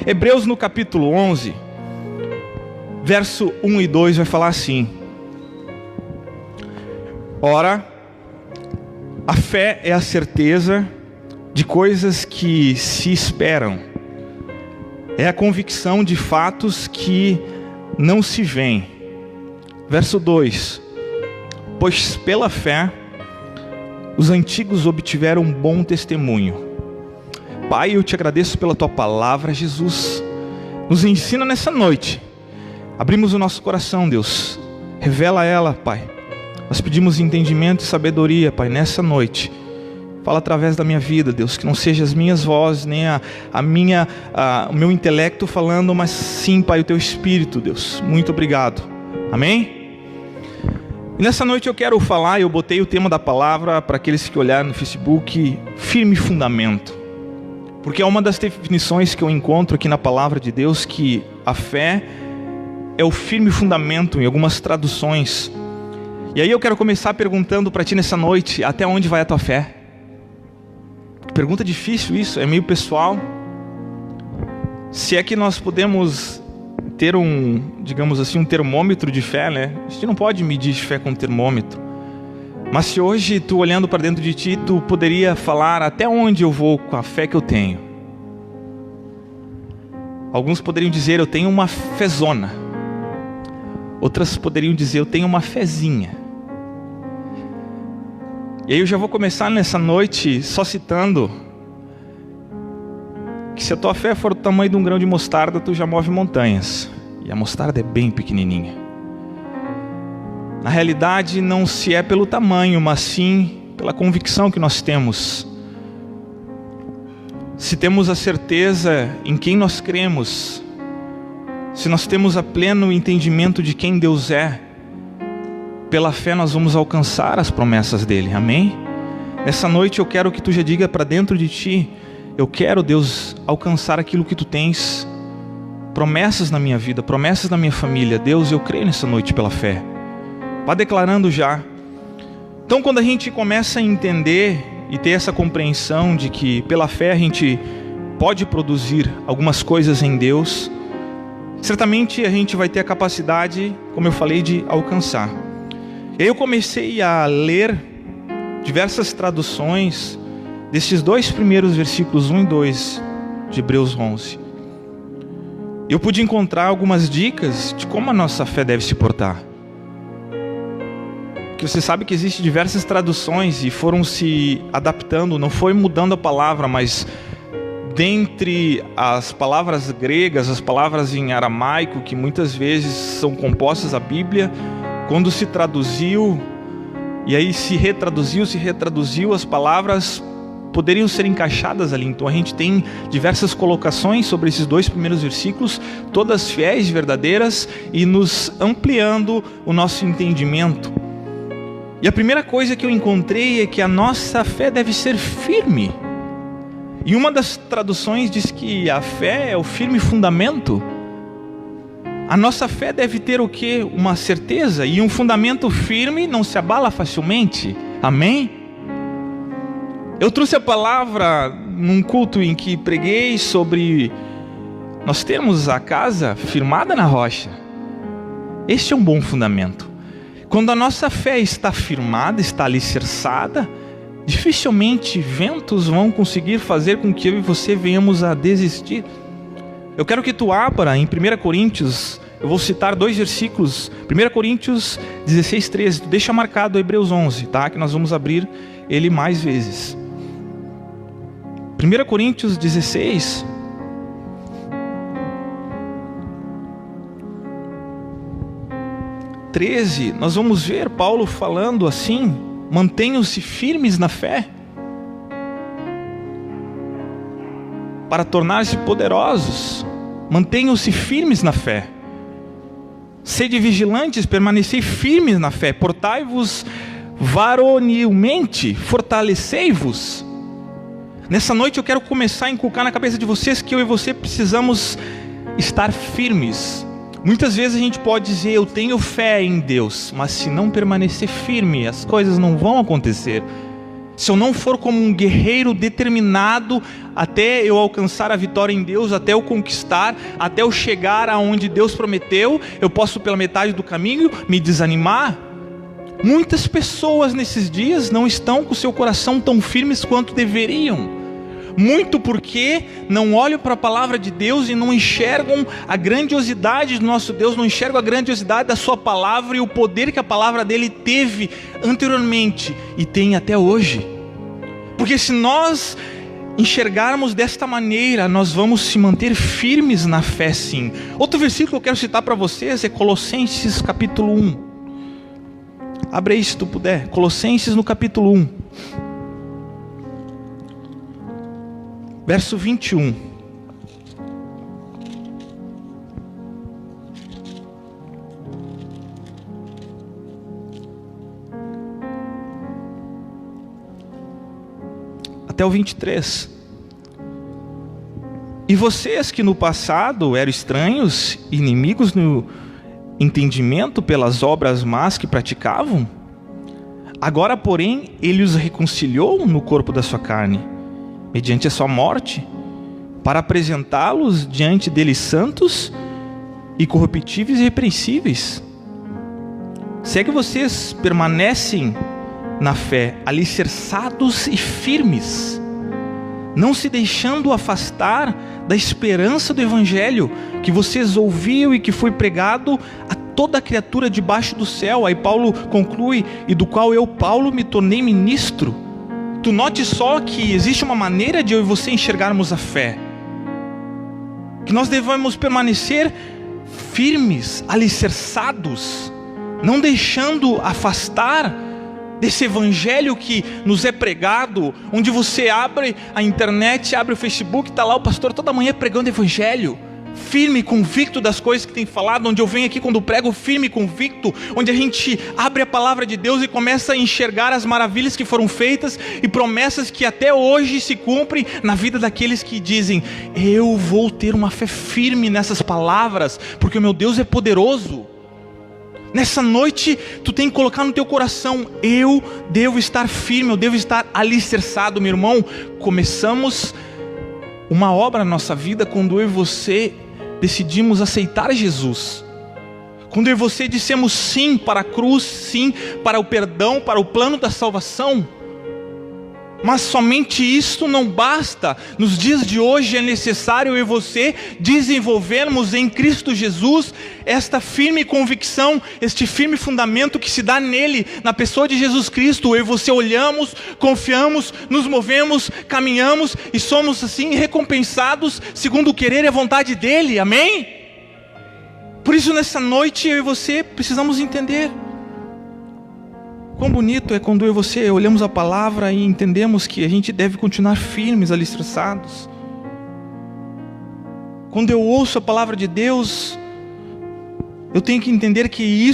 Hebreus no capítulo 11, verso 1 e 2 vai falar assim: ora, a fé é a certeza de coisas que se esperam, é a convicção de fatos que não se veem. Verso 2: pois pela fé os antigos obtiveram um bom testemunho. Pai, eu te agradeço pela tua palavra, Jesus. Nos ensina nessa noite. Abrimos o nosso coração, Deus. Revela ela, Pai. Nós pedimos entendimento e sabedoria, Pai, nessa noite. Fala através da minha vida, Deus, que não seja as minhas vozes, nem o meu intelecto falando, mas sim, Pai, o teu Espírito, Deus. Muito obrigado. Amém? E nessa noite eu quero falar, eu botei o tema da palavra para aqueles que olharem no Facebook, firme fundamento. Porque é uma das definições que eu encontro aqui na palavra de Deus, que a fé é o firme fundamento em algumas traduções. E aí eu quero começar perguntando para ti nessa noite, até onde vai a tua fé? Pergunta difícil isso, é meio pessoal. Se é que nós podemos ter digamos assim, um termômetro de fé, né? A gente não pode medir fé com termômetro. Mas se hoje tu olhando para dentro de ti, tu poderia falar até onde eu vou com a fé que eu tenho. Alguns poderiam dizer, eu tenho uma fezona. Outras poderiam dizer, eu tenho uma fezinha. E aí eu já vou começar nessa noite só citando que se a tua fé for do tamanho de um grão de mostarda, tu já move montanhas. E a mostarda é bem pequenininha. Na realidade não se é pelo tamanho, mas sim pela convicção que nós temos. Se temos a certeza em quem nós cremos, se nós temos a pleno entendimento de quem Deus é, pela fé nós vamos alcançar as promessas dele, amém? Nessa noite eu quero que tu já diga para dentro de ti, eu quero, Deus, alcançar aquilo que tu tens, promessas na minha vida, promessas na minha família. Deus, eu creio nessa noite pela fé. Vá declarando já. Então quando a gente começa a entender e ter essa compreensão de que pela fé a gente pode produzir algumas coisas em Deus, certamente a gente vai ter a capacidade, como eu falei, de alcançar. E aí eu comecei a ler diversas traduções desses dois primeiros versículos 1 e 2 de Hebreus 11. Eu pude encontrar algumas dicas de como a nossa fé deve se portar. Que você sabe que existem diversas traduções e foram se adaptando, não foi mudando a palavra, mas dentre as palavras gregas, as palavras em aramaico, que muitas vezes são compostas à Bíblia, quando se traduziu, e aí se retraduziu, as palavras poderiam ser encaixadas ali. Então a gente tem diversas colocações sobre esses dois primeiros versículos, todas fiéis e verdadeiras, e nos ampliando o nosso entendimento. E a primeira coisa que eu encontrei é que a nossa fé deve ser firme. E uma das traduções diz que a fé é o firme fundamento. A nossa fé deve ter o quê? Uma certeza. E um fundamento firme não se abala facilmente. Amém? Eu trouxe a palavra num culto em que preguei sobre nós termos a casa firmada na rocha. Este é um bom fundamento. Quando a nossa fé está firmada, está alicerçada, dificilmente ventos vão conseguir fazer com que eu e você venhamos a desistir. Eu quero que tu abra em 1 Coríntios, eu vou citar dois versículos, 1 Coríntios 16, 13, deixa marcado Hebreus 11, tá? Que nós vamos abrir ele mais vezes. 1 Coríntios 16, nós vamos ver Paulo falando assim: mantenham-se firmes na fé, para tornar-se poderosos. Mantenham-se firmes na fé. Sede vigilantes, permanecei firmes na fé. Portai-vos varonilmente, fortalecei-vos. Nessa noite eu quero começar a inculcar na cabeça de vocês que eu e você precisamos estar firmes. Muitas vezes a gente pode dizer, eu tenho fé em Deus, mas se não permanecer firme, as coisas não vão acontecer. se eu não for como um guerreiro determinado até eu alcançar a vitória em Deus, até eu conquistar, até eu chegar aonde Deus prometeu, eu posso pela metade do caminho me desanimar. Muitas pessoas nesses dias não estão com seu coração tão firmes quanto deveriam. Muito porque não olham para a palavra de Deus e não enxergam a grandiosidade do nosso Deus, não enxergam a grandiosidade da sua palavra e o poder que a palavra dele teve anteriormente e tem até hoje. Porque se nós enxergarmos desta maneira, nós vamos se manter firmes na fé, sim. Outro versículo que eu quero citar para vocês é Colossenses capítulo 1. Abre aí se tu puder, Colossenses no capítulo 1. Verso 21. Até o 23. E vocês que no passado eram estranhos, inimigos no entendimento pelas obras más que praticavam, agora, porém, ele os reconciliou no corpo da sua carne, mediante a sua morte, para apresentá-los diante dele santos, incorruptíveis e irrepreensíveis. Se é que vocês permanecem na fé, alicerçados e firmes, não se deixando afastar da esperança do Evangelho que vocês ouviram e que foi pregado a toda criatura debaixo do céu. Aí Paulo conclui, e do qual eu, Paulo, me tornei ministro. Tu note só que existe uma maneira de eu e você enxergarmos a fé, que nós devemos permanecer firmes, alicerçados, não deixando afastar desse evangelho que nos é pregado, onde você abre a internet, abre o Facebook, está lá o pastor toda manhã pregando evangelho, firme, convicto das coisas que tem falado, onde eu venho aqui quando prego firme, convicto, onde a gente abre a palavra de Deus e começa a enxergar as maravilhas que foram feitas e promessas que até hoje se cumprem na vida daqueles que dizem: eu vou ter uma fé firme nessas palavras, porque o meu Deus é poderoso. Nessa noite, tu tem que colocar no teu coração: eu devo estar firme, eu devo estar alicerçado. Meu irmão, começamos uma obra na nossa vida quando eu e você decidimos aceitar Jesus. Quando eu e você dissemos sim para a cruz, sim para o perdão, para o plano da salvação. Mas somente isso não basta. Nos dias de hoje é necessário eu e você desenvolvermos em Cristo Jesus esta firme convicção, este firme fundamento que se dá nele, na pessoa de Jesus Cristo. Eu e você olhamos, confiamos, nos movemos, caminhamos e somos assim recompensados segundo o querer e a vontade dele. Amém? Por isso nessa noite eu e você precisamos entender quão bonito é quando eu e você olhamos a palavra e entendemos que a gente deve continuar firmes, alicerçados. Quando eu ouço a palavra de Deus, eu tenho que entender que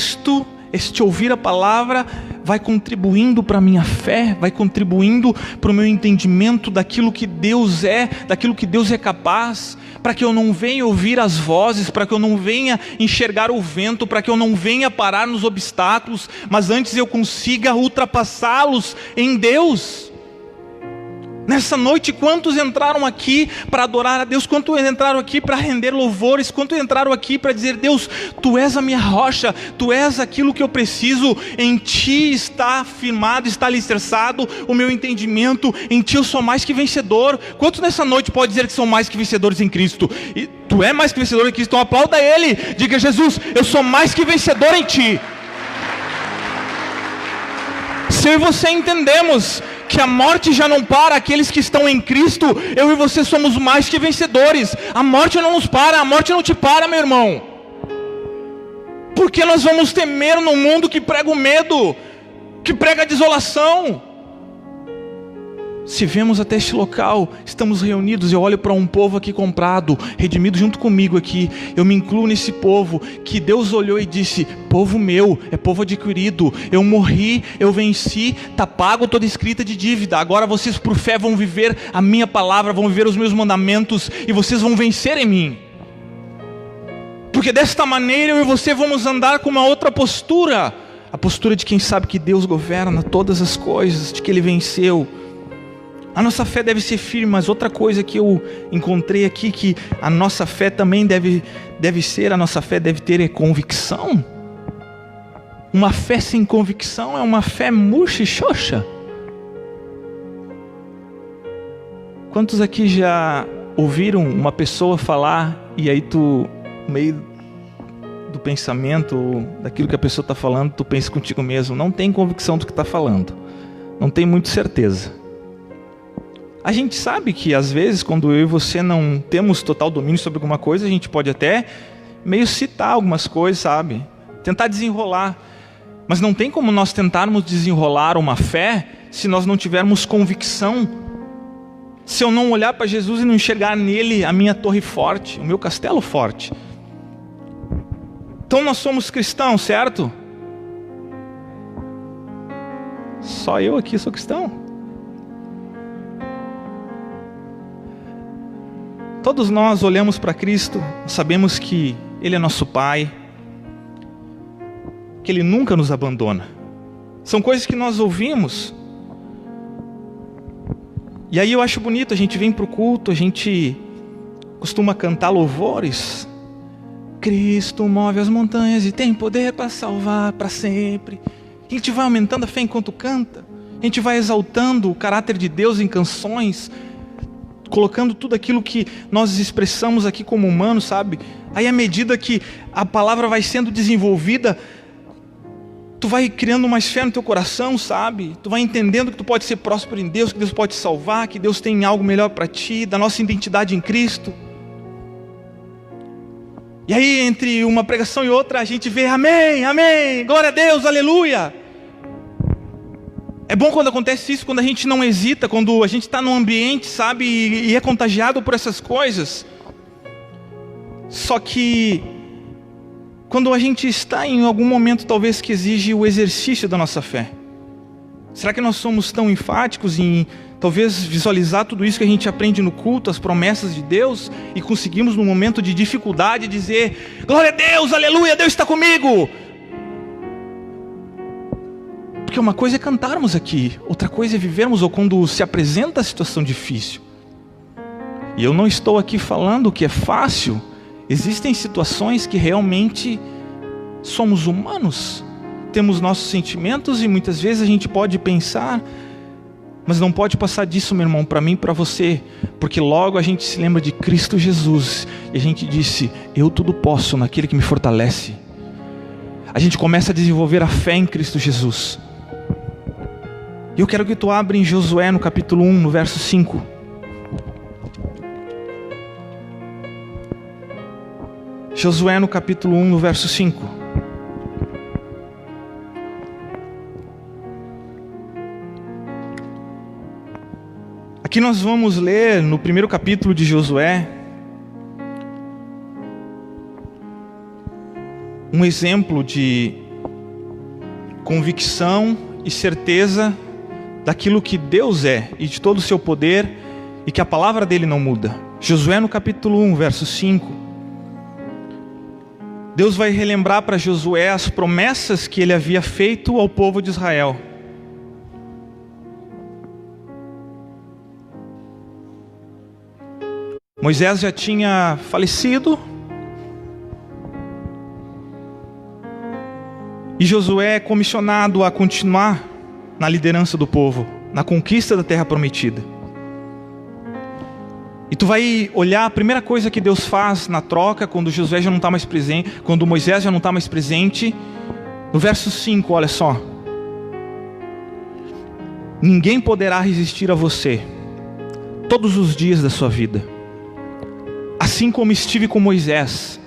este ouvir a palavra vai contribuindo para a minha fé, vai contribuindo para o meu entendimento daquilo que Deus é, daquilo que Deus é capaz, para que eu não venha ouvir as vozes, para que eu não venha enxergar o vento, para que eu não venha parar nos obstáculos, mas antes eu consiga ultrapassá-los em Deus. Nessa noite, quantos entraram aqui para adorar a Deus? Quantos entraram aqui para render louvores? Quantos entraram aqui para dizer: Deus, Tu és a minha rocha, Tu és aquilo que eu preciso, em Ti está firmado, está alicerçado o meu entendimento, em Ti eu sou mais que vencedor. Quantos nessa noite pode dizer que são mais que vencedores em Cristo? E Tu é mais que vencedor em Cristo, então aplauda Ele, diga: Jesus, eu sou mais que vencedor em Ti. Se eu e você entendemos que a morte já não para aqueles que estão em Cristo, eu e você somos mais que vencedores. A morte não nos para, a morte não te para, meu irmão. Por que nós vamos temer num mundo que prega o medo, que prega a desolação? Se vemos até este local, estamos reunidos, eu olho para um povo aqui comprado, redimido junto comigo aqui, eu me incluo nesse povo, que Deus olhou e disse: povo meu, é povo adquirido, eu morri, eu venci, está pago toda escrita de dívida, agora vocês por fé vão viver a minha palavra, vão viver os meus mandamentos, e vocês vão vencer em mim. Porque desta maneira eu e você vamos andar com uma outra postura. a postura de quem sabe que Deus governa todas as coisas, de que Ele venceu. A nossa fé deve ser firme, mas outra coisa que eu encontrei aqui, que a nossa fé também deve ter é convicção. Uma fé sem convicção é uma fé murcha e xoxa. Quantos aqui já ouviram uma pessoa falar e aí tu, no meio do pensamento, daquilo que a pessoa está falando, tu pensa contigo mesmo, não tem convicção do que está falando, não tem muita certeza. A gente sabe que às vezes quando eu e você não temos total domínio sobre alguma coisa, a gente pode até meio citar algumas coisas, sabe? Tentar desenrolar. Mas não tem como nós tentarmos desenrolar uma fé se nós não tivermos convicção. Se eu não olhar para Jesus e não enxergar nele a minha torre forte, o meu castelo forte. Então nós somos cristãos, certo? Só eu aqui sou cristão. Todos nós olhamos para Cristo, sabemos que Ele é nosso Pai, que Ele nunca nos abandona. São coisas que nós ouvimos. E aí eu acho bonito, a gente vem para o culto, a gente costuma cantar louvores. Cristo move as montanhas e tem poder para salvar para sempre. A gente vai aumentando a fé enquanto canta. A gente vai exaltando o caráter de Deus em canções, colocando tudo aquilo que nós expressamos aqui como humanos, sabe? Aí à medida que a palavra vai sendo desenvolvida, tu vai criando mais fé no teu coração, sabe? Tu vai entendendo que tu pode ser próspero em Deus, que Deus pode te salvar, que Deus tem algo melhor para ti, da nossa identidade em Cristo. E aí entre uma pregação e outra a gente vê amém, amém, glória a Deus, aleluia. É bom quando acontece isso, quando a gente não hesita, quando a gente está num ambiente, sabe, e é contagiado por essas coisas. Só que quando a gente está em algum momento talvez que exige o exercício da nossa fé, será que nós somos tão enfáticos em talvez visualizar tudo isso que a gente aprende no culto, as promessas de Deus, e conseguimos no momento de dificuldade dizer, glória a Deus, aleluia, Deus está comigo? Porque uma coisa é cantarmos aqui, outra coisa é vivermos, ou quando se apresenta a situação difícil. E eu não estou aqui falando que é fácil. Existem situações que realmente somos humanos, temos nossos sentimentos e muitas vezes a gente pode pensar, mas não pode passar disso, meu irmão, para mim e para você, porque logo a gente se lembra de Cristo Jesus e a gente disse, eu tudo posso naquele que me fortalece. A gente começa a desenvolver a fé em Cristo Jesus. E eu quero que tu abra em Josué no capítulo 1, no verso 5. Josué no capítulo 1, no verso 5. Aqui nós vamos ler no primeiro capítulo de Josué um exemplo de convicção e certeza daquilo que Deus é e de todo o seu poder e que a palavra dele não muda. Josué no capítulo 1, verso 5. Deus vai relembrar para Josué as promessas que ele havia feito ao povo de Israel. Moisés já tinha falecido e Josué é comissionado a continuar na liderança do povo, na conquista da terra prometida. E tu vai olhar a primeira coisa que Deus faz na troca, quando Josué já não está mais presente, quando Moisés já não está mais presente, no verso 5, olha só. Ninguém poderá resistir a você todos os dias da sua vida. Assim como estive com Moisés,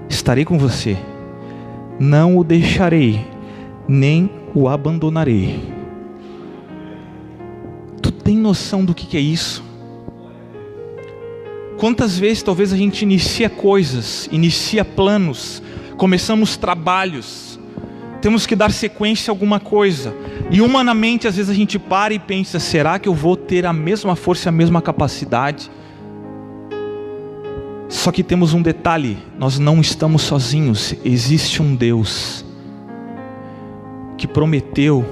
estarei com você. Não o deixarei, nem o abandonarei. Tu tem noção do que é isso? Quantas vezes talvez a gente inicia coisas, inicia planos, começamos trabalhos, temos que dar sequência a alguma coisa, e humanamente às vezes a gente para e pensa, será que eu vou ter a mesma força, a mesma capacidade? Só que temos um detalhe, nós não estamos sozinhos, existe um Deus. que prometeu,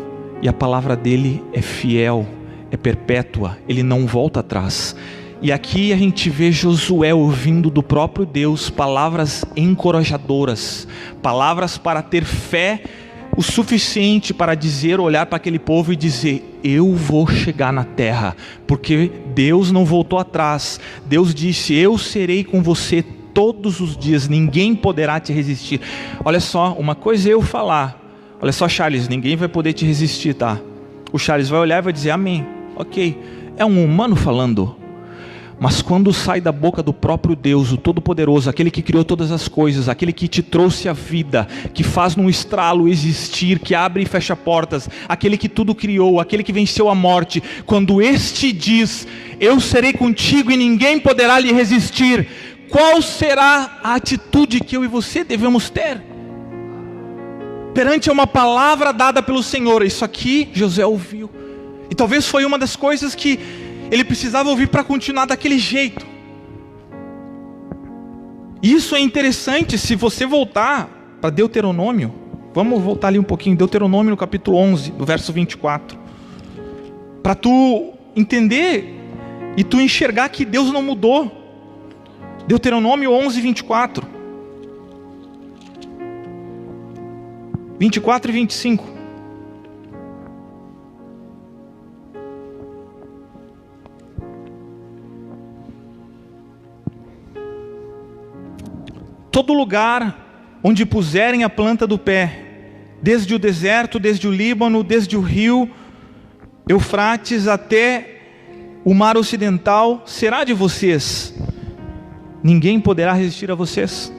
e a palavra dele é fiel, é perpétua, ele não volta atrás. E aqui a gente vê Josué ouvindo do próprio Deus palavras encorajadoras, palavras para ter fé o suficiente para dizer, olhar para aquele povo e dizer: eu vou chegar na terra, porque Deus não voltou atrás. Deus disse: eu serei com você todos os dias, ninguém poderá te resistir. Olha só, uma coisa é eu falar, olha só, Charles, ninguém vai poder te resistir, tá? O Charles vai olhar e vai dizer amém, ok, é um humano falando. Mas quando sai da boca do próprio Deus, o Todo-Poderoso, aquele que criou todas as coisas, aquele que te trouxe a vida, que faz num estralo existir, que abre e fecha portas, aquele que tudo criou, aquele que venceu a morte, quando este diz: eu serei contigo e ninguém poderá lhe resistir, qual será a atitude que eu e você devemos ter? Perante uma palavra dada pelo Senhor. Isso aqui José ouviu, e talvez foi uma das coisas que ele precisava ouvir para continuar daquele jeito. Isso é interessante. Se você voltar para Deuteronômio, vamos voltar ali um pouquinho, Deuteronômio no capítulo 11, no verso 24, para tu entender e tu enxergar que Deus não mudou. Deuteronômio 11, 24 e 25. Todo lugar onde puserem a planta do pé, desde o deserto, desde o Líbano, desde o rio Eufrates até o mar ocidental, será de vocês. Ninguém poderá resistir a vocês.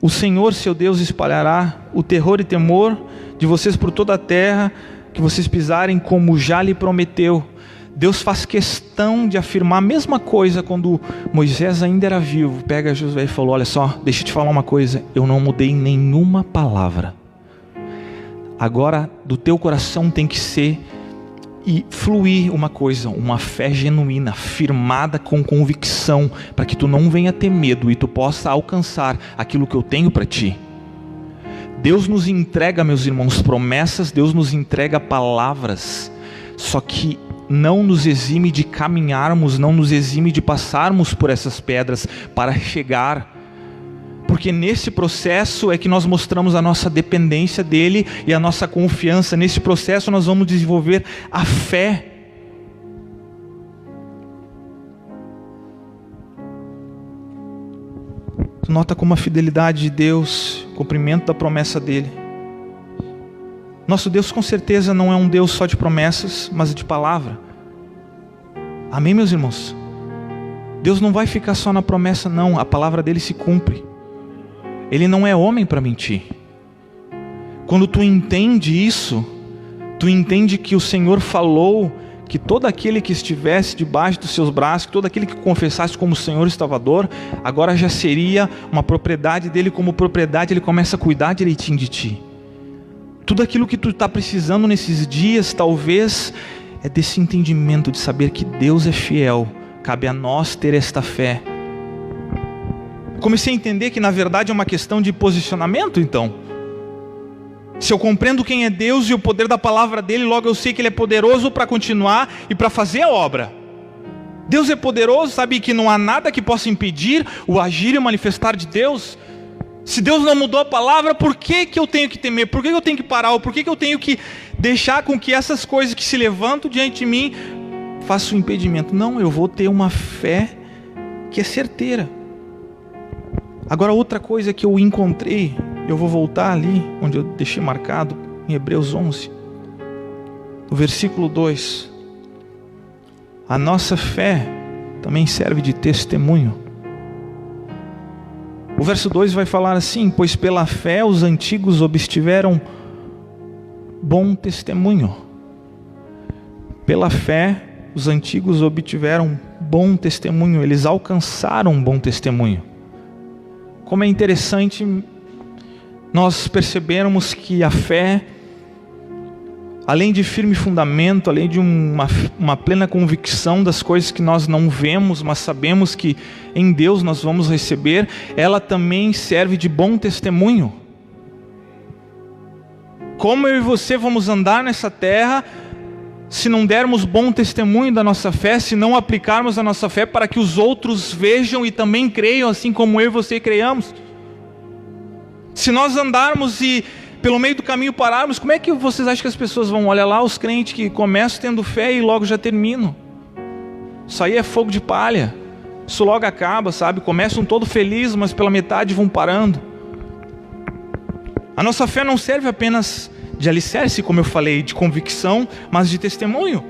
O Senhor, seu Deus, espalhará o terror e temor de vocês por toda a terra que vocês pisarem, como já lhe prometeu. Deus faz questão de afirmar a mesma coisa quando Moisés ainda era vivo. Pega Josué e falou: olha só, deixa eu te falar uma coisa, eu não mudei nenhuma palavra. Agora do teu coração tem que ser e fluir uma coisa, uma fé genuína, firmada com convicção, para que tu não venha ter medo e tu possa alcançar aquilo que eu tenho para ti. Deus nos entrega, meus irmãos, promessas, Deus nos entrega palavras, só que não nos exime de caminharmos, não nos exime de passarmos por essas pedras para chegar, porque nesse processo é que nós mostramos a nossa dependência dele e a nossa confiança. Nesse processo nós vamos desenvolver a fé. Tu nota como a fidelidade de Deus, o cumprimento da promessa dele. Nosso Deus com certeza não é um Deus só de promessas, mas de palavra. Amém, meus irmãos? Deus não vai ficar só na promessa, não. A palavra dele se cumpre. Ele não é homem para mentir. Quando tu entende isso, tu entende que o Senhor falou que todo aquele que estivesse debaixo dos seus braços, que todo aquele que confessasse como Senhor e Salvador, agora já seria uma propriedade dele. Como propriedade, ele começa a cuidar direitinho de ti. Tudo aquilo que tu está precisando nesses dias, talvez, é desse entendimento de saber que Deus é fiel. Cabe a nós ter esta fé. Comecei a entender que na verdade é uma questão de posicionamento. Então, se eu compreendo quem é Deus e o poder da palavra dele, logo eu sei que ele é poderoso para continuar e para fazer a obra. Deus é poderoso, sabe que não há nada que possa impedir o agir e o manifestar de Deus. Se Deus não mudou a palavra, por que eu tenho que temer? Por que eu tenho que parar? Ou por que eu tenho que deixar com que essas coisas que se levantam diante de mim façam um impedimento? Não, eu vou ter uma fé que é certeira. Agora outra coisa que eu encontrei, eu vou voltar ali onde eu deixei marcado, em Hebreus 11, no versículo 2. A nossa fé também serve de testemunho. O verso 2 vai falar assim: pois pela fé os antigos obtiveram bom testemunho. Pela fé os antigos obtiveram bom testemunho, eles alcançaram bom testemunho. Como é interessante nós percebermos que a fé, além de firme fundamento, além de uma plena convicção das coisas que nós não vemos, mas sabemos que em Deus nós vamos receber, ela também serve de bom testemunho. Como eu e você vamos andar nessa terra se não dermos bom testemunho da nossa fé, se não aplicarmos a nossa fé para que os outros vejam e também creiam, assim como eu e você creiamos? Se nós andarmos e pelo meio do caminho pararmos, como é que vocês acham que as pessoas vão? Olha lá os crentes que começam tendo fé e logo já terminam. Isso aí é fogo de palha. Isso logo acaba, sabe? Começam todo felizes, mas pela metade vão parando. A nossa fé não serve apenas de alicerce, como eu falei, de convicção, mas de testemunho.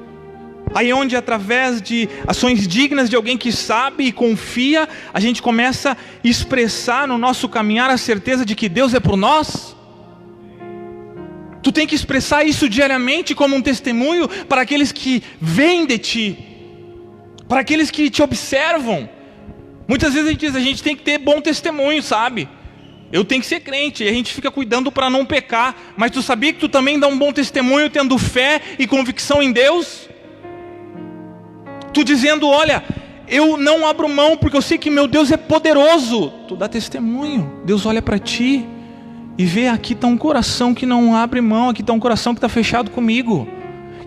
Aí onde através de ações dignas de alguém que sabe e confia, a gente começa a expressar no nosso caminhar a certeza de que Deus é por nós. Tu tem que expressar isso diariamente como um testemunho para aqueles que veem de ti, para aqueles que te observam. Muitas vezes a gente diz, a gente tem que ter bom testemunho, sabe? Eu tenho que ser crente, e a gente fica cuidando para não pecar. Mas tu sabia que tu também dá um bom testemunho tendo fé e convicção em Deus? Tu dizendo, olha, eu não abro mão porque eu sei que meu Deus é poderoso. Tu dá testemunho, Deus olha para ti e vê, aqui está um coração que não abre mão, aqui está um coração que está fechado comigo.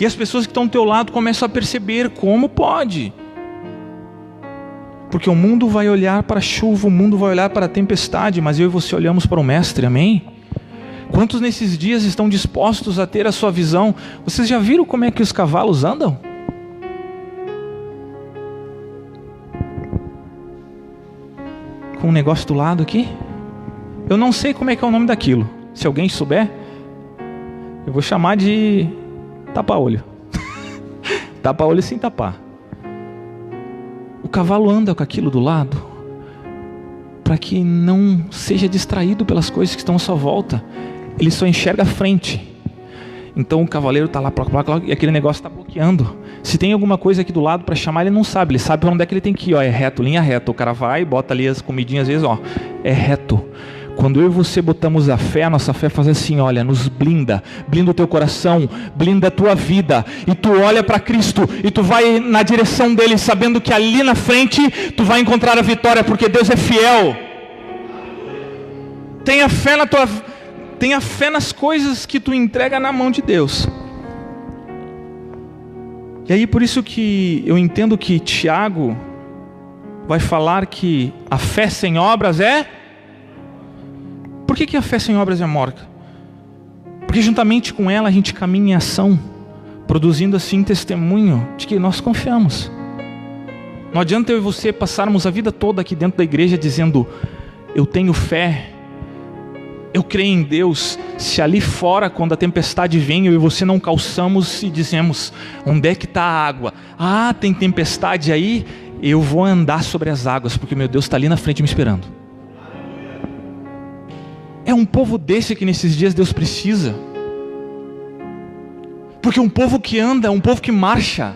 E as pessoas que estão ao teu lado começam a perceber, como pode? Porque o mundo vai olhar para a chuva, o mundo vai olhar para a tempestade, mas eu e você olhamos para o Mestre, amém? Quantos nesses dias estão dispostos a ter a sua visão? Vocês já viram como é que os cavalos andam? Com um negócio do lado aqui? Eu não sei como é que é o nome daquilo. Se alguém souber, eu vou chamar de tapa-olho. Tapa-olho sem tapar. O cavalo anda com aquilo do lado para que não seja distraído pelas coisas que estão à sua volta. Ele só enxerga a frente. Então o cavaleiro está lá e aquele negócio está bloqueando. Se tem alguma coisa aqui do lado para chamar, ele não sabe. Ele sabe para onde é que ele tem que ir. Ó, é reto, linha reta. O cara vai e bota ali as comidinhas, às vezes, ó, é reto. Quando eu e você botamos a fé, a nossa fé faz assim, olha, nos blinda o teu coração, blinda a tua vida, e tu olha para Cristo, e tu vai na direção dele, sabendo que ali na frente, tu vai encontrar a vitória, porque Deus é fiel. Tenha fé nas coisas que tu entrega na mão de Deus. E aí por isso que eu entendo que Tiago vai falar que a fé sem obras é... Por que a fé sem obras é morta? Porque juntamente com ela a gente caminha em ação, produzindo assim testemunho de que nós confiamos. Não adianta eu e você passarmos a vida toda aqui dentro da igreja dizendo, eu tenho fé, eu creio em Deus, se ali fora quando a tempestade vem eu e você não calçamos e dizemos, onde é que está a água? Ah, tem tempestade aí, eu vou andar sobre as águas, porque meu Deus está ali na frente me esperando. É um povo desse que nesses dias Deus precisa. Porque um povo que anda, um povo que marcha.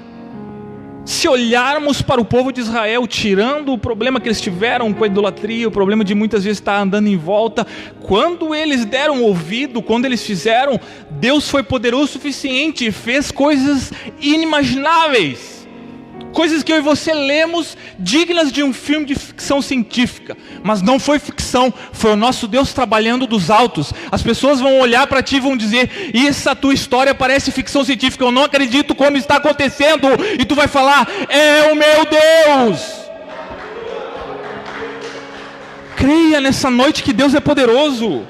Se olharmos para o povo de Israel, tirando o problema que eles tiveram com a idolatria, o problema de muitas vezes estar andando em volta, quando eles deram ouvido, quando eles fizeram, Deus foi poderoso o suficiente e fez coisas inimagináveis. Coisas que eu e você lemos, dignas de um filme de ficção científica. Mas não foi ficção, foi o nosso Deus trabalhando dos altos. As pessoas vão olhar para ti e vão dizer, essa tua história parece ficção científica, eu não acredito como está acontecendo. E tu vai falar, é o meu Deus. Creia nessa noite que Deus é poderoso.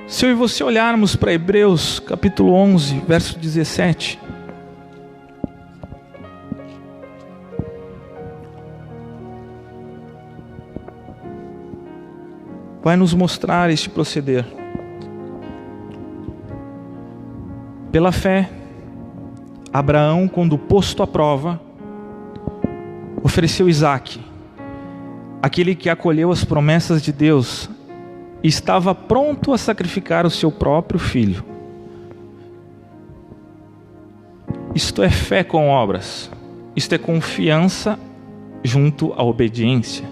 Se eu e você olharmos para Hebreus capítulo 11, verso 17. Vai nos mostrar este proceder. Pela fé, Abraão, quando posto à prova, ofereceu Isaque, aquele que acolheu as promessas de Deus, estava pronto a sacrificar o seu próprio filho. Isto é fé com obras. Isto é confiança junto à obediência.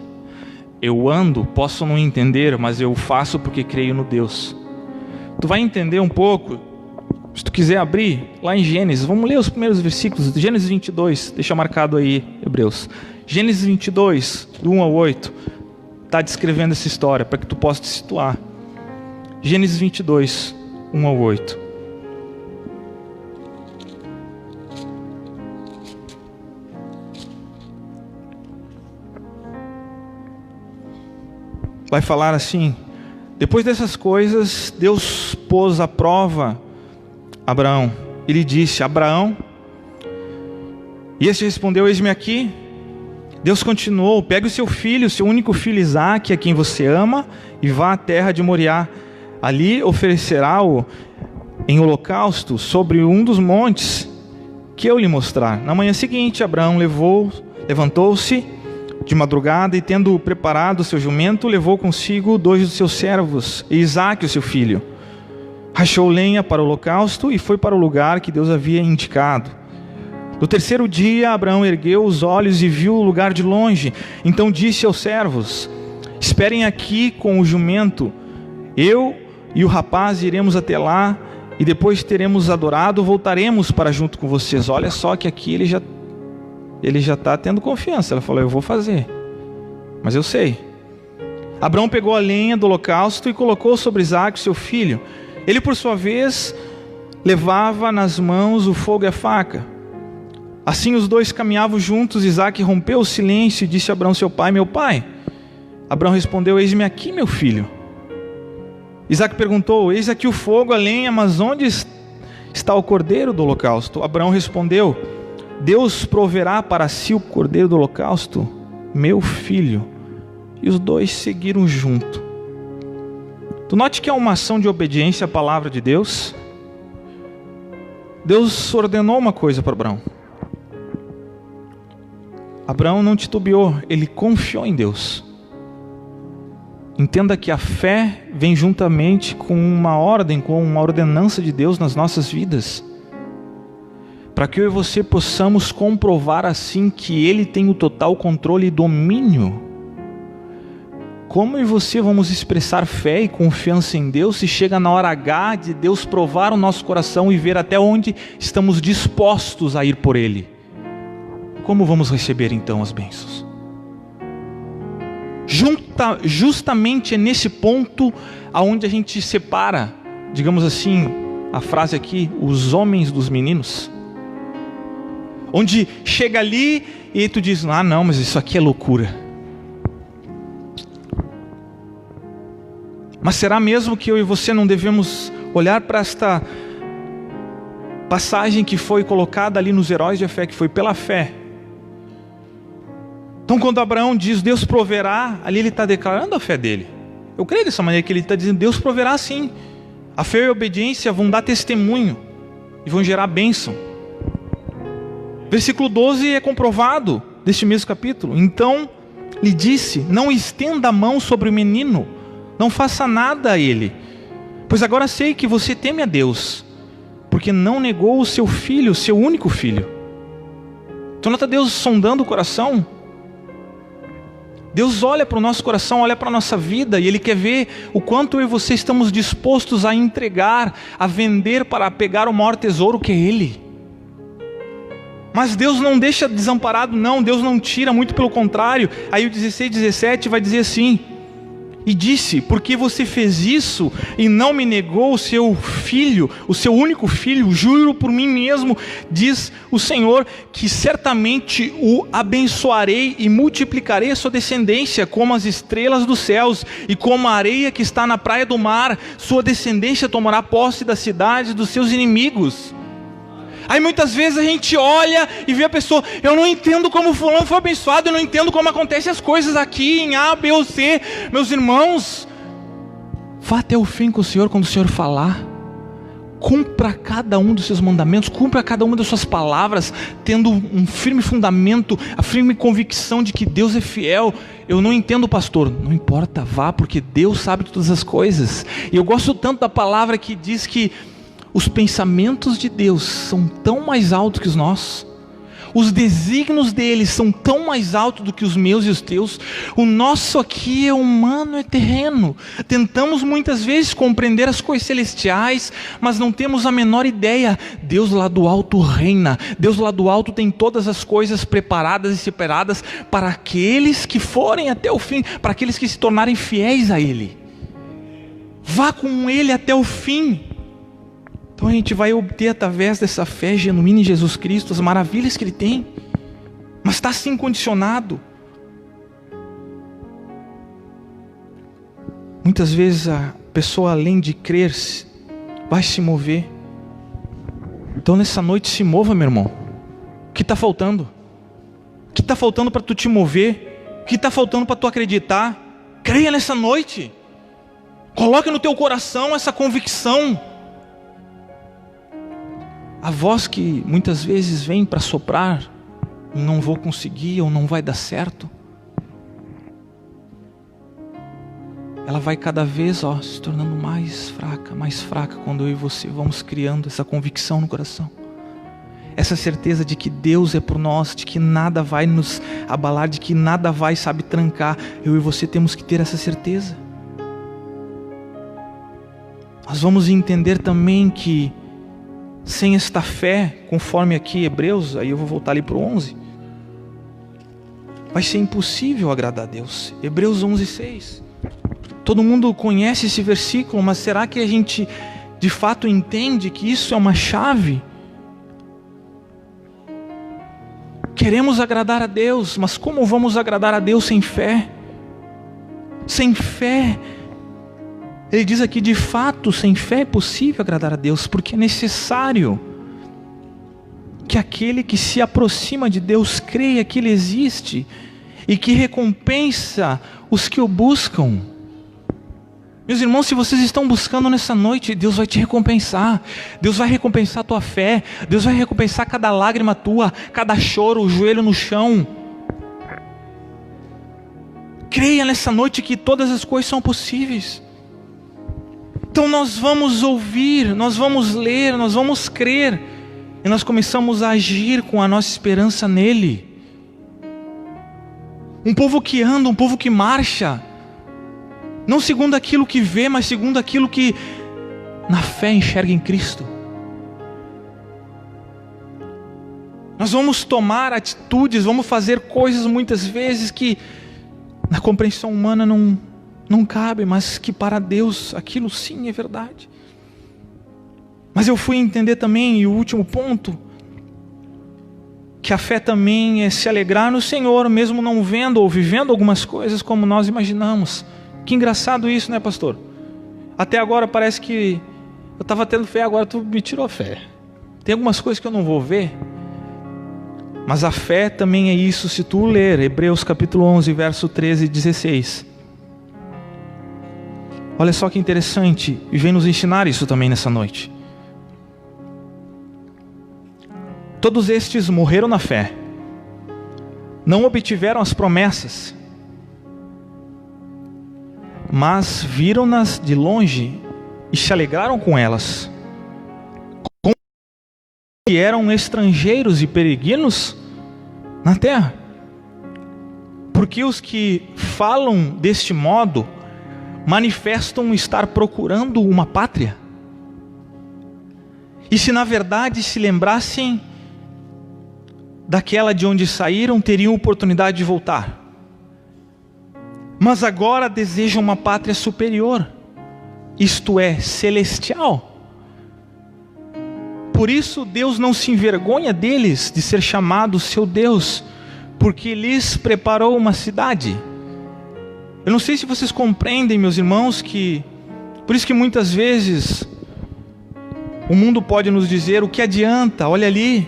Eu ando, posso não entender, mas eu faço porque creio no Deus. Tu vai entender um pouco, se tu quiser abrir, lá em Gênesis, vamos ler os primeiros versículos, Gênesis 22, deixa marcado aí, Hebreus. Gênesis 22, do 1 ao 8. Está descrevendo essa história, para que tu possa te situar. Gênesis 22, 1 ao 8. Vai falar assim: depois dessas coisas, Deus pôs à prova Abraão. Ele disse: Abraão. E este respondeu: eis-me aqui. Deus continuou: pegue o seu filho, seu único filho Isaque, a quem você ama, e vá à terra de Moriá. Ali oferecerá-o em holocausto sobre um dos montes que eu lhe mostrar. Na manhã seguinte, Abraão levantou-se de madrugada e, tendo preparado o seu jumento, levou consigo 2 dos seus servos e Isaque, o seu filho. Rachou lenha para o holocausto e foi para o lugar que Deus havia indicado. No terceiro dia, Abraão ergueu os olhos e viu o lugar de longe. Então disse aos servos: esperem aqui com o jumento. Eu e o rapaz iremos até lá, e depois teremos adorado, voltaremos para junto com vocês. Olha só que aqui ele já está tendo confiança. Ela falou: eu vou fazer, mas eu sei. Abraão pegou a lenha do holocausto e colocou sobre Isaque, seu filho. Ele, por sua vez, levava nas mãos o fogo e a faca. Assim os dois caminhavam juntos. Isaque rompeu o silêncio e disse a Abraão, seu pai: meu pai. Abraão respondeu: eis-me aqui, meu filho. Isaque perguntou: eis aqui o fogo, a lenha, mas onde está o cordeiro do holocausto? Abraão respondeu: Deus proverá para si o cordeiro do holocausto, meu filho. E os dois seguiram junto. Tu note que é uma ação de obediência à palavra de Deus. Deus ordenou uma coisa para Abraão. Abraão não titubeou, ele confiou em Deus. Entenda que a fé vem juntamente com uma ordem, com uma ordenança de Deus nas nossas vidas, para que eu e você possamos comprovar assim que Ele tem o total controle e domínio. Como eu e você vamos expressar fé e confiança em Deus se chega na hora H de Deus provar o nosso coração e ver até onde estamos dispostos a ir por Ele? Como vamos receber então as bênçãos? Justamente é nesse ponto aonde a gente separa, digamos assim, a frase aqui, os homens dos meninos. Onde chega ali e tu diz: ah não, mas isso aqui é loucura. Mas será mesmo que eu e você não devemos olhar para esta passagem que foi colocada ali nos heróis de fé, que foi pela fé? Então quando Abraão diz Deus proverá, ali ele está declarando a fé dele. Eu creio dessa maneira que ele está dizendo: Deus proverá sim. A fé e a obediência vão dar testemunho e vão gerar bênção. Versículo 12 é comprovado deste mesmo capítulo. Então lhe disse: não estenda a mão sobre o menino, não faça nada a ele, pois agora sei que você teme a Deus, porque não negou o seu filho, o seu único filho. Então nota Deus sondando o coração. Deus olha para o nosso coração, olha para a nossa vida, e Ele quer ver o quanto eu e você estamos dispostos a entregar, a vender para pegar o maior tesouro que é Ele. Mas Deus não deixa desamparado não, Deus não tira, muito pelo contrário. Aí o 16, 17 vai dizer assim: e disse: porque você fez isso e não me negou o seu filho, o seu único filho, juro por mim mesmo, diz o Senhor, que certamente o abençoarei e multiplicarei a sua descendência como as estrelas dos céus e como a areia que está na praia do mar. Sua descendência tomará posse das cidades dos seus inimigos. Aí muitas vezes a gente olha e vê a pessoa: eu não entendo como fulano foi abençoado, eu não entendo como acontecem as coisas aqui em A, B ou C. Meus irmãos, vá até o fim com o Senhor quando o Senhor falar. Cumpra cada um dos seus mandamentos, cumpra cada uma das suas palavras, tendo um firme fundamento, a firme convicção de que Deus é fiel. Eu não entendo, pastor, não importa, vá, porque Deus sabe todas as coisas. E eu gosto tanto da palavra que diz que os pensamentos de Deus são tão mais altos que os nossos. Os desígnios dele são tão mais altos do que os meus e os teus. O nosso aqui é humano, é terreno. Tentamos muitas vezes compreender as coisas celestiais, mas não temos a menor ideia. Deus lá do alto reina. Deus lá do alto tem todas as coisas preparadas e separadas para aqueles que forem até o fim, para aqueles que se tornarem fiéis a Ele. Vá com Ele até o fim. Então a gente vai obter através dessa fé genuína em Jesus Cristo as maravilhas que Ele tem. Mas está assim condicionado. Muitas vezes a pessoa, além de crer, vai se mover. Então nessa noite se mova, meu irmão. O que está faltando? O que está faltando para tu te mover? O que está faltando para tu acreditar? Creia nessa noite. Coloque no teu coração essa convicção. A voz que muitas vezes vem para soprar, não vou conseguir ou não vai dar certo, ela vai cada vez se tornando mais fraca, quando eu e você vamos criando essa convicção no coração. Essa certeza de que Deus é por nós, de que nada vai nos abalar, de que nada vai, trancar. Eu e você temos que ter essa certeza. Nós vamos entender também que sem esta fé, conforme aqui Hebreus, aí eu vou voltar ali para o 11, vai ser impossível agradar a Deus. Hebreus 11:6. Todo mundo conhece esse versículo, mas será que a gente de fato entende que isso é uma chave? Queremos agradar a Deus, mas como vamos agradar a Deus sem fé? Sem fé, ele diz aqui, de fato, sem fé é possível agradar a Deus, porque é necessário que aquele que se aproxima de Deus creia que Ele existe e que recompensa os que o buscam. Meus irmãos, se vocês estão buscando nessa noite, Deus vai te recompensar. Deus vai recompensar a tua fé. Deus vai recompensar cada lágrima tua, cada choro, o joelho no chão. Creia nessa noite que todas as coisas são possíveis. Então nós vamos ouvir, nós vamos ler, nós vamos crer, e nós começamos a agir com a nossa esperança nele. Um povo que anda, um povo que marcha, não segundo aquilo que vê, mas segundo aquilo que na fé enxerga em Cristo. Nós vamos tomar atitudes, vamos fazer coisas muitas vezes que na compreensão humana não cabe, mas que para Deus aquilo sim é verdade. Mas eu fui entender também, e o último ponto, que a fé também é se alegrar no Senhor, mesmo não vendo ou vivendo algumas coisas como nós imaginamos. Que engraçado isso, né, pastor? Até agora parece que eu estava tendo fé, agora tu me tirou a fé. Tem algumas coisas que eu não vou ver, mas a fé também é isso. Se tu ler Hebreus capítulo 11, verso 13 e 16, olha só que interessante, e vem nos ensinar isso também nessa noite. Todos estes morreram na fé, não obtiveram as promessas, mas viram-nas de longe e se alegraram com elas, como que eram estrangeiros e peregrinos na terra. Porque os que falam deste modo manifestam estar procurando uma pátria. E se na verdade se lembrassem daquela de onde saíram, teriam oportunidade de voltar. Mas agora desejam uma pátria superior, isto é, celestial. Por isso Deus não se envergonha deles de ser chamado seu Deus, porque lhes preparou uma cidade. Eu não sei se vocês compreendem, meus irmãos, que por isso que muitas vezes o mundo pode nos dizer: o que adianta? Olha ali.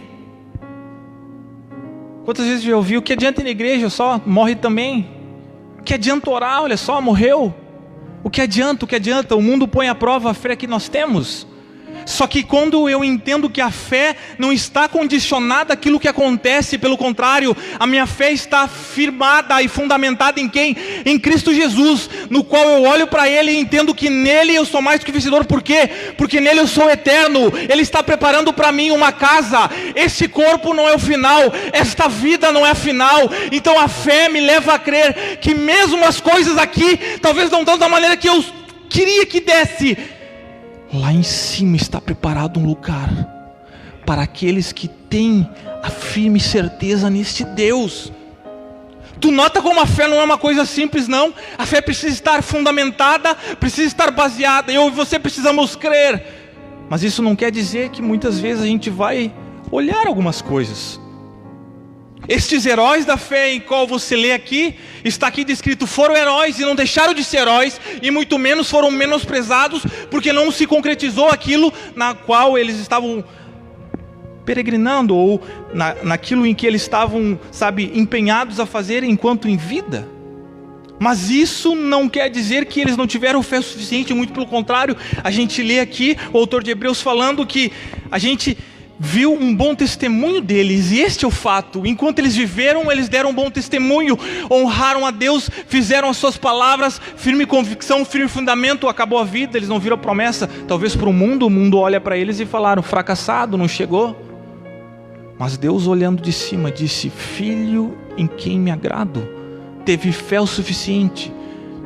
Quantas vezes já ouvi: o que adianta ir na igreja? Só morre também. O que adianta orar? Olha só, morreu. O que adianta? O que adianta? O mundo põe à prova a fé que nós temos. Só que quando eu entendo que a fé não está condicionada àquilo que acontece, pelo contrário, a minha fé está firmada e fundamentada em quem? Em Cristo Jesus, no qual eu olho para Ele e entendo que nele eu sou mais do que vencedor. Por quê? Porque nele eu sou eterno. Ele está preparando para mim uma casa. Esse corpo não é o final, esta vida não é a final. Então a fé me leva a crer que mesmo as coisas aqui talvez não dão da maneira que eu queria que desse, lá em cima está preparado um lugar para aqueles que têm a firme certeza neste Deus. Tu nota como a fé não é uma coisa simples, não. A fé precisa estar fundamentada, precisa estar baseada. Eu e você precisamos crer. Mas isso não quer dizer que muitas vezes a gente vai olhar algumas coisas. Estes heróis da fé em qual você lê aqui, está aqui descrito, foram heróis e não deixaram de ser heróis, e muito menos foram menosprezados, porque não se concretizou aquilo na qual eles estavam peregrinando, ou naquilo em que eles estavam, empenhados a fazer enquanto em vida. Mas isso não quer dizer que eles não tiveram fé suficiente, muito pelo contrário. A gente lê aqui, o autor de Hebreus falando que a gente viu um bom testemunho deles, e este é o fato. Enquanto eles viveram, eles deram um bom testemunho, honraram a Deus, fizeram as suas palavras, firme convicção, firme fundamento. Acabou a vida, eles não viram a promessa. Talvez para o mundo olha para eles e falaram, fracassado, não chegou. Mas Deus, olhando de cima, disse, filho em quem me agrado, teve fé o suficiente.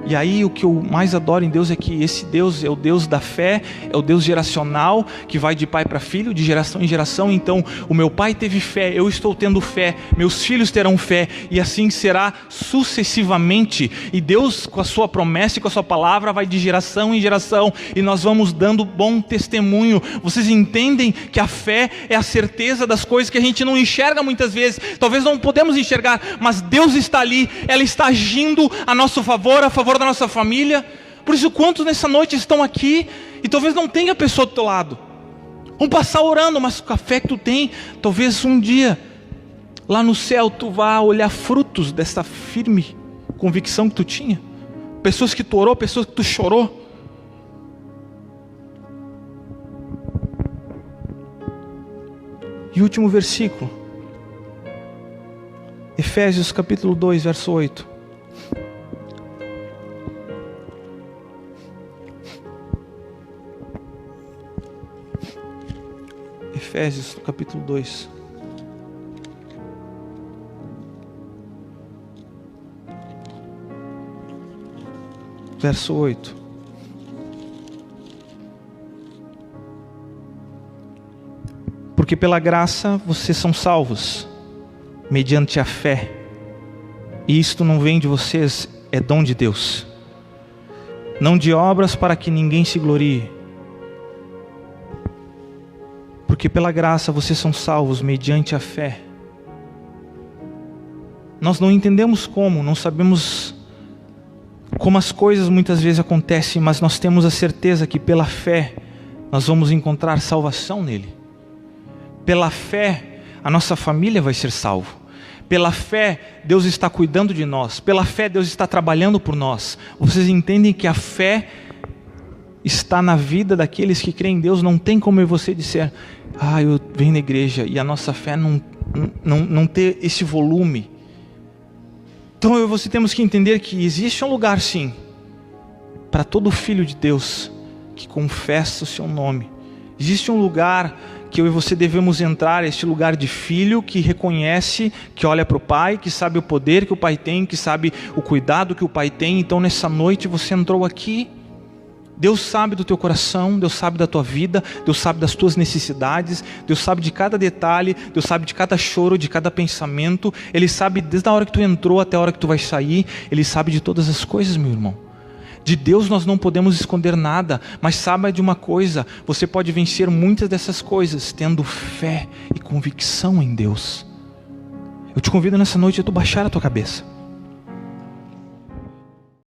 E aí o que eu mais adoro em Deus é que esse Deus é o Deus da fé, é o Deus geracional, que vai de pai para filho, de geração em geração. Então o meu pai teve fé, eu estou tendo fé, meus filhos terão fé, e assim será sucessivamente. E Deus, com a sua promessa e com a sua palavra, vai de geração em geração, e nós vamos dando bom testemunho. Vocês entendem que a fé é a certeza das coisas que a gente não enxerga muitas vezes, talvez não podemos enxergar, mas Deus está ali, ela está agindo a nosso favor, a favor da nossa família. Por isso, quantos nessa noite estão aqui e talvez não tenha pessoa do teu lado, vão passar orando, mas com a fé que tu tem, talvez um dia lá no céu tu vá olhar frutos dessa firme convicção que tu tinha, pessoas que tu orou, pessoas que tu chorou. E o último versículo, Efésios capítulo 2, verso 8. Efésios capítulo 2. Verso 8. Porque pela graça vocês são salvos, mediante a fé. E isto não vem de vocês, é dom de Deus. Não de obras para que ninguém se glorie. Porque pela graça vocês são salvos mediante a fé. Nós não entendemos como, não sabemos como as coisas muitas vezes acontecem, mas nós temos a certeza que pela fé nós vamos encontrar salvação nele. Pela fé a nossa família vai ser salva. Pela fé Deus está cuidando de nós. Pela fé Deus está trabalhando por nós. Vocês entendem que a fé está na vida daqueles que creem em Deus. Não tem como eu e você dizer, eu venho na igreja, e a nossa fé não ter esse volume. Então eu e você temos que entender que existe um lugar sim, para todo filho de Deus que confessa o seu nome. Existe um lugar que eu e você devemos entrar, este lugar de filho que reconhece, que olha para o pai, que sabe o poder que o pai tem, que sabe o cuidado que o pai tem. Então nessa noite você entrou aqui, Deus sabe do teu coração, Deus sabe da tua vida, Deus sabe das tuas necessidades, Deus sabe de cada detalhe, Deus sabe de cada choro, de cada pensamento. Ele sabe desde a hora que tu entrou até a hora que tu vai sair. Ele sabe de todas as coisas, meu irmão. De Deus nós não podemos esconder nada, mas saiba de uma coisa, você pode vencer muitas dessas coisas tendo fé e convicção em Deus. Eu te convido nessa noite a tu baixar a tua cabeça.